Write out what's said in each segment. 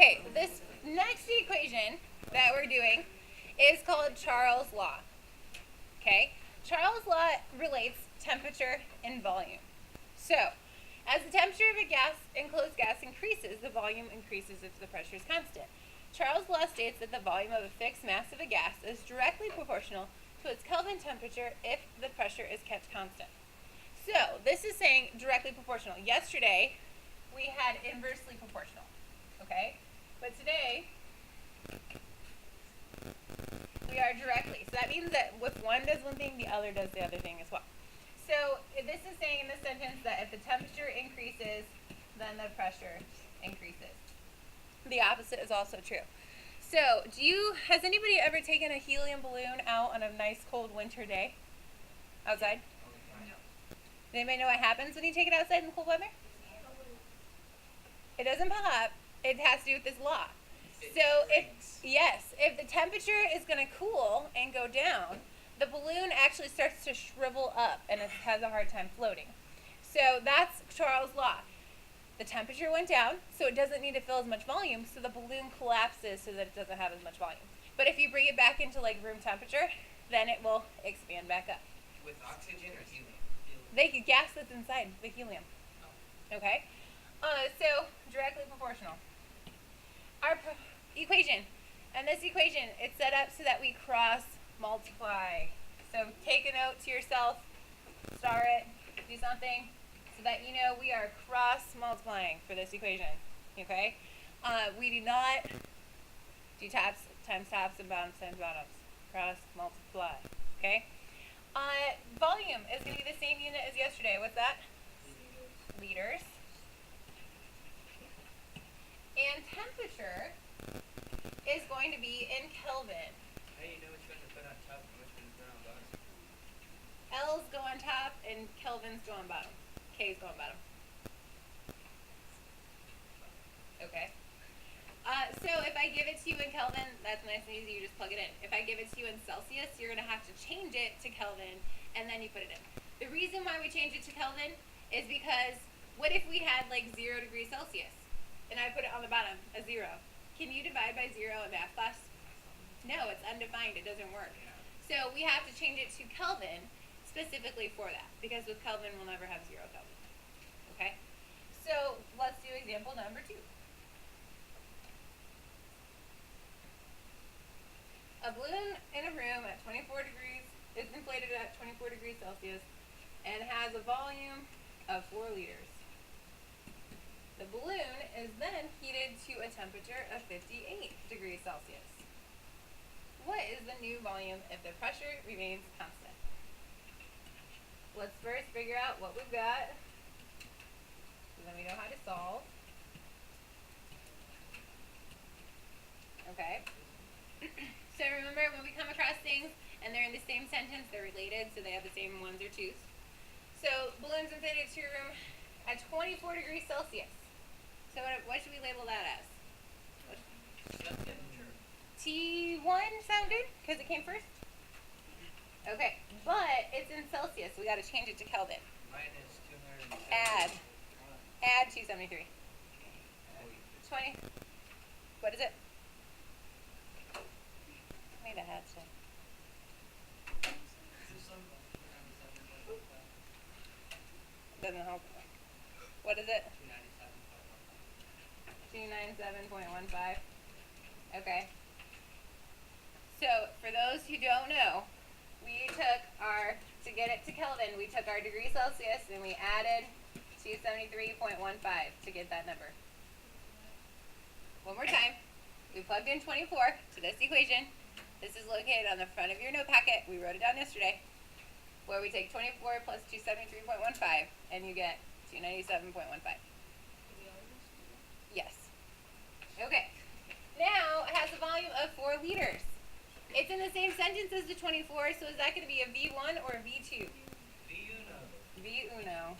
Okay, this next equation that we're doing is called Charles' Law. Okay, Charles' Law relates temperature and volume. So, as the temperature of a enclosed gas increases, the volume increases if the pressure is constant. Charles' Law states that the volume of a fixed mass of a gas is directly proportional to its Kelvin temperature if the pressure is kept constant. So, this is saying directly proportional. Yesterday, we had inversely proportional. Okay? But today, we are directly. So that means that if one does one thing, the other does the other thing as well. So this is saying in this sentence that if the temperature increases, then the pressure increases. The opposite is also true. So has anybody ever taken a helium balloon out on a nice cold winter day? Outside? No. Does anybody know what happens when you take it outside in cold weather? It doesn't pop. It has to do with this law. So if the temperature is going to cool and go down, the balloon actually starts to shrivel up and it has a hard time floating. So that's Charles' Law. The temperature went down, so it doesn't need to fill as much volume, so the balloon collapses so that it doesn't have as much volume. But if you bring it back into like room temperature, then it will expand back up. With oxygen or helium? The gas that's inside the helium. Okay? So directly proportional. Our equation, and this equation, it's set up so that we cross multiply. So take a note to yourself, star it, do something, so that you know we are cross multiplying for this equation. Okay? We do not do tops times tops and bottoms times bottoms. Cross multiply. Okay? Volume is going to be the same unit as yesterday. What's that? Liters. And temperature is going to be in Kelvin. How do you know which one to put on top and which one to put on bottom? L's go on top and Kelvin's go on bottom. K's go on bottom. Okay. So if I give it to you in Kelvin, that's nice and easy. You just plug it in. If I give it to you in Celsius, you're going to have to change it to Kelvin, and then you put it in. The reason why we change it to Kelvin is because what if we had like 0 degrees Celsius? And I put it on the bottom, a 0. Can you divide by 0 in math class? No, it's undefined. It doesn't work. So we have to change it to Kelvin specifically for that, because with Kelvin, we'll never have 0 Kelvin. Okay? So let's do example number 2. A balloon in a room at 24 degrees is inflated at 24 degrees Celsius and has a volume of 4 liters. The balloon is then heated to a temperature of 58 degrees Celsius. What is the new volume if the pressure remains constant? Let's first figure out what we've got, so then we know how to solve. Okay. So remember, when we come across things and they're in the same sentence, they're related, so they have the same ones or twos. So balloons inflated to a room at 24 degrees Celsius. So what should we label that as? T1 sound good? Because it came first? Okay, but it's in Celsius, so we got to change it to Kelvin. Minus 270. Add 273. 20. What is it? Made a hat stick. Doesn't help. What is it? 297.15. Okay. So, for those who don't know, to get it to Kelvin, we took our degree Celsius and we added 273.15 to get that number. One more time. We plugged in 24 to this equation. This is located on the front of your note packet. We wrote it down yesterday. Where we take 24 plus 273.15 and you get 297.15. Yes. Okay. Now it has a volume of 4 liters. It's in the same sentence as the 24, so is that going to be a V1 or a V2? V1.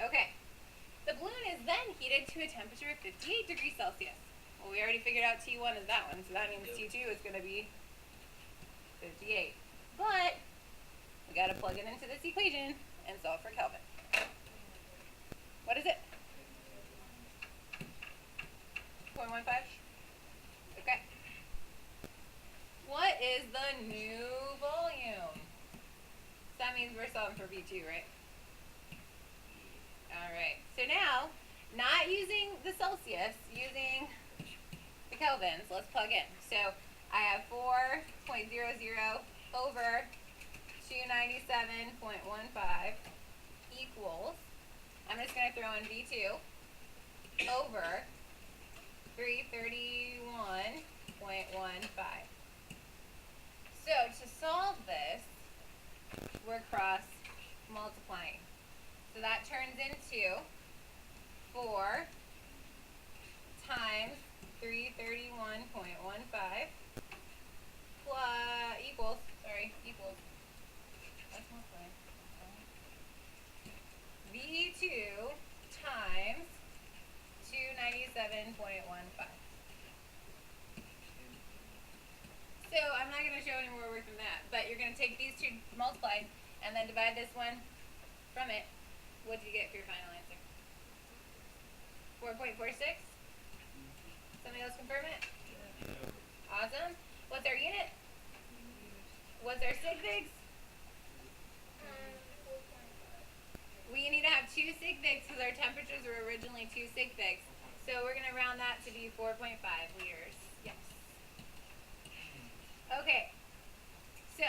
Okay. The balloon is then heated to a temperature of 58 degrees Celsius. Well, we already figured out T1 is that one, so that means T2 is going to be 58. But we got to plug it into this equation and solve for Kelvin. What is it? 292.15? Okay. What is the new volume? So that means we're solving for V2, right? Alright. So now, not using the Celsius, using the Kelvins, let's plug in. So I have 4.00 over 297.15 equals, I'm just going to throw in V2 over 331.15. So to solve this, we're cross multiplying. So that turns into 4 times 331.15 equals, that's multiplying. V2 times 297.15. So I'm not going to show any more work than that, but you're going to take these two multiplied and then divide this one from it. What do you get for your final answer? 4.46? Somebody else confirm it? Awesome. What's our unit? What's our sig figs? We need to have 2 sig figs because our temperatures were originally 2 sig figs. So we're going to round that to be 4.5 liters. Yes. Okay. So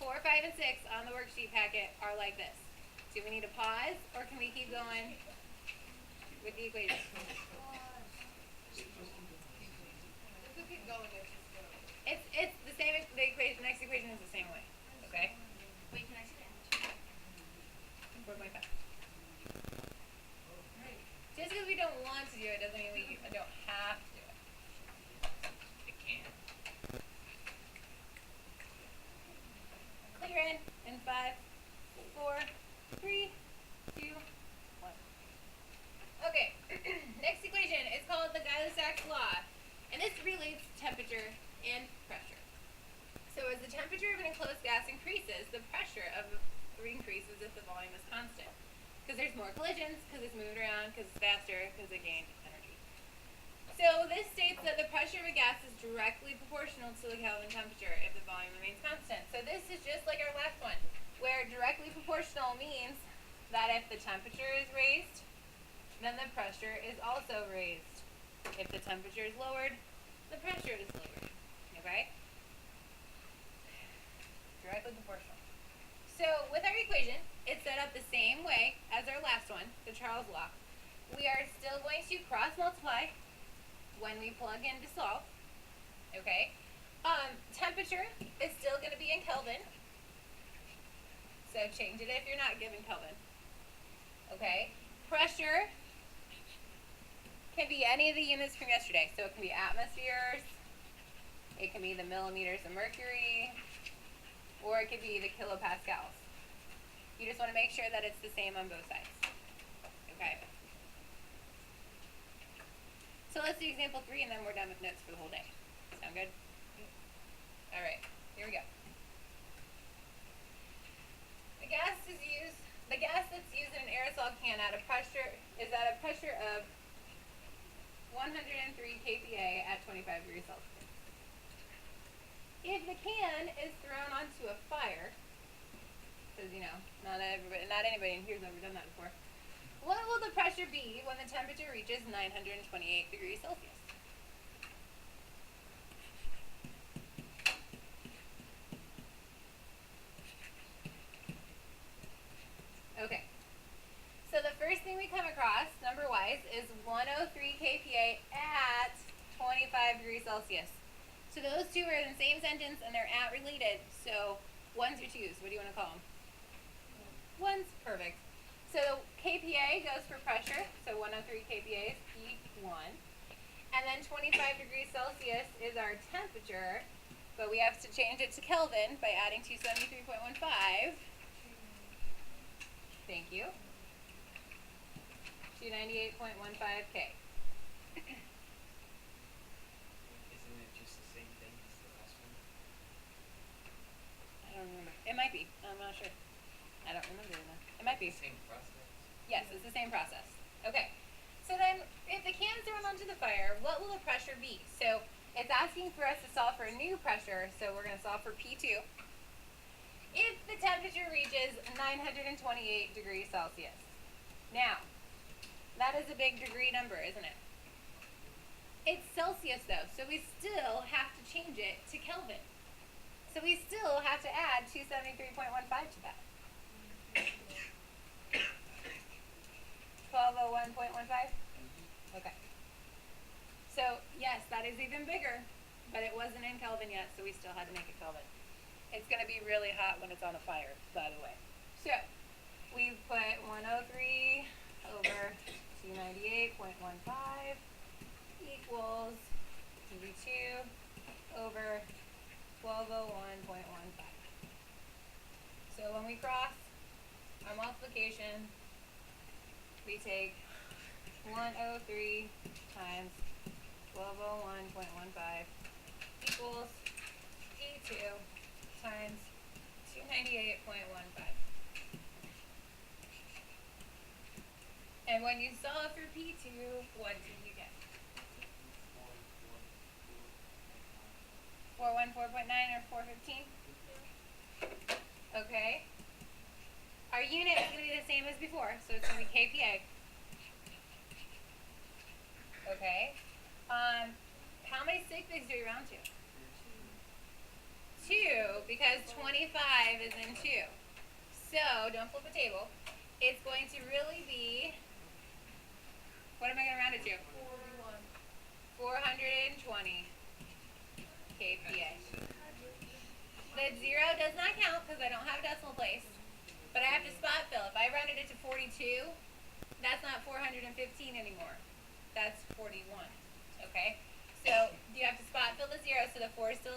4, 5, and 6 on the worksheet packet are like this. Do we need to pause or can we keep going with the equation? It's the same. The equation. Next equation is the same way. Okay. Wait, can I see that? 4.5. Just because we don't want to do it doesn't mean we don't have to do it. It can. Clear in 5, 4, 3, 2, 1. Okay. Next equation is called the Gay-Lussac's law, and this relates temperature and pressure. So as the temperature of an enclosed gas increases, the pressure of increases if the volume is constant. Because there's more collisions, because it's moved around, because it's faster, because it gained energy. So this states that the pressure of a gas is directly proportional to the Kelvin temperature if the volume remains constant. So this is just like our last one, where directly proportional means that if the temperature is raised, then the pressure is also raised. If the temperature is lowered, the pressure is lowered. Okay? Directly proportional. So with our equation, it's set up the same way as our last one, the Charles law. We are still going to cross multiply when we plug in to solve. Okay? Temperature is still going to be in Kelvin. So change it if you're not given Kelvin. Okay? Pressure can be any of the units from yesterday. So it can be atmospheres, it can be the millimeters of mercury, or it could be the kilopascals. You just want to make sure that it's the same on both sides. Okay? So let's do example 3 and then we're done with notes for the whole day. Sound good? Alright, here we go. The gas that's used in an aerosol can is at a pressure of 103 kPa at 25 degrees Celsius. If the can is thrown onto a fire, because not anybody in here has ever done that before, what will the pressure be when the temperature reaches 928 degrees Celsius? Okay. So the first thing we come across, number-wise, is 103 kPa at 25 degrees Celsius. So those two are in the same sentence and they're at related. So ones or twos, what do you want to call them? Ones, perfect. So kPa goes for pressure, so 103 kPa is P1. And then 25 degrees Celsius is our temperature, but we have to change it to Kelvin by adding 273.15. Thank you. 298.15 K. Isn't it just the same thing as the last one? I don't remember. It might be. I'm not sure. I don't remember enough. It might be. Same process. Yes, it's the same process. Okay. So then, if the can's thrown onto the fire, what will the pressure be? So it's asking for us to solve for a new pressure, so we're going to solve for P2. If the temperature reaches 928 degrees Celsius. Now, that is a big degree number, isn't it? It's Celsius though, so we still have to change it to Kelvin. So we still have to add 273.15 to that. 1201.15? Okay. So, yes, that is even bigger, but it wasn't in Kelvin yet, so we still had to make it Kelvin. It's going to be really hot when it's on a fire, by the way. So, we put 103 over 298.15 equals 32 over 1201.15. So when we cross our multiplication, we take 103 times 1201.15 equals E2 times 298.15. And when you solve for P2, what do you get? 414.9 or 415? Okay. Our unit is going to be the same as before, so it's going to be kPa. Okay. How many sig figs do we round to? 2, because 25 is in 2. So, don't flip the table. It's going to really be, what am I going to round it to? 420 kPa. The 0 does not count because I don't have a decimal place, but I have to spot fill. If I rounded it to 42, that's not 415 anymore. That's 41. Okay? So you have to spot fill the 0 so the 4 is still